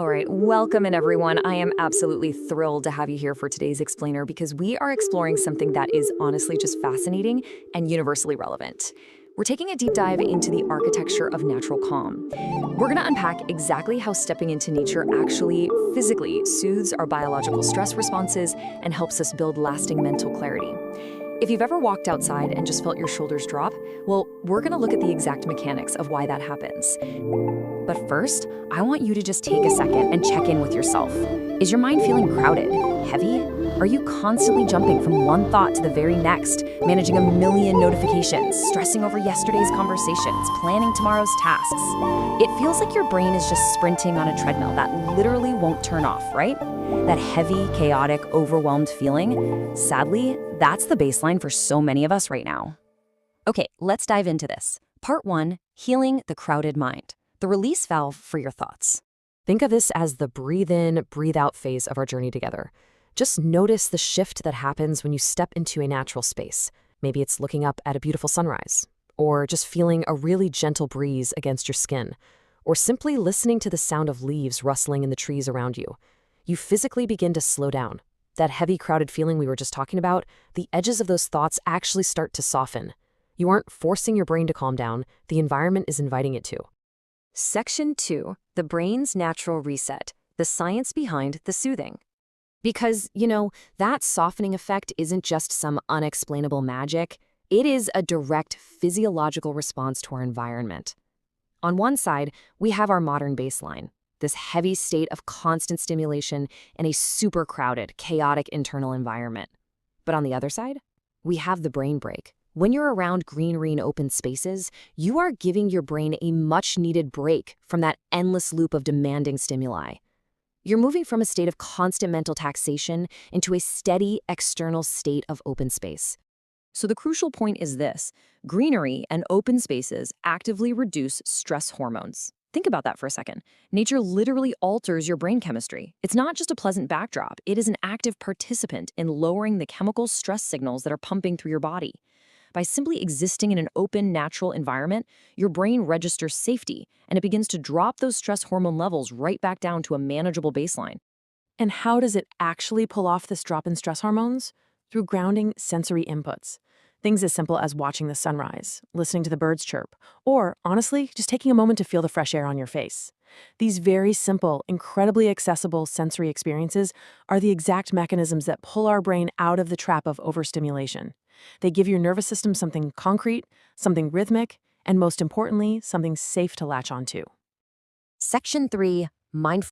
All right, welcome in everyone. I am absolutely thrilled to have you here for today's explainer because we are exploring something that is honestly just fascinating and universally relevant. We're taking a deep dive into the architecture of natural calm. We're going to unpack exactly how stepping into nature actually physically soothes our biological stress responses and helps us build lasting mental clarity. If you've ever walked outside and just felt your shoulders drop, well, we're going to look at the exact mechanics of why that happens. But first, I want you to just take a second and check in with yourself. Is your mind feeling crowded? Heavy? Are you constantly jumping from one thought to the very next, managing a million notifications, stressing over yesterday's conversations, planning tomorrow's tasks? It feels like your brain is just sprinting on a treadmill that literally won't turn off, right? That heavy, chaotic, overwhelmed feeling, sadly, that's the baseline for so many of us right now. Okay, let's dive into this. Part 1, healing the crowded mind. The release valve for your thoughts. Think of this as the breathe in, breathe out phase of our journey together. Just notice the shift that happens when you step into a natural space. Maybe it's looking up at a beautiful sunrise, or just feeling a really gentle breeze against your skin, or simply listening to the sound of leaves rustling in the trees around you. You physically begin to slow down. That heavy, crowded feeling we were just talking about, the edges of those thoughts actually start to soften. You aren't forcing your brain to calm down, the environment is inviting it to. Section 2, the brain's natural reset, the science behind the soothing. Because, that softening effect isn't just some unexplainable magic, it is a direct physiological response to our environment. On one side, we have our modern baseline, this heavy state of constant stimulation in a super crowded, chaotic internal environment. But on the other side, we have the brain break. When you're around greenery and open spaces, you are giving your brain a much-needed break from that endless loop of demanding stimuli. You're moving from a state of constant mental taxation into a steady external state of open space. So the crucial point is this: greenery and open spaces actively reduce stress hormones. Think about that for a second. Nature literally alters your brain chemistry. It's not just a pleasant backdrop, it is an active participant in lowering the chemical stress signals that are pumping through your body. By simply existing in an open, natural environment, your brain registers safety, and it begins to drop those stress hormone levels right back down to a manageable baseline. And how does it actually pull off this drop in stress hormones? Through grounding sensory inputs. Things as simple as watching the sunrise, listening to the birds chirp, or, honestly, just taking a moment to feel the fresh air on your face. These very simple, incredibly accessible sensory experiences are the exact mechanisms that pull our brain out of the trap of overstimulation. They give your nervous system something concrete, something rhythmic, and most importantly, something safe to latch onto. Section 3, mindfulness.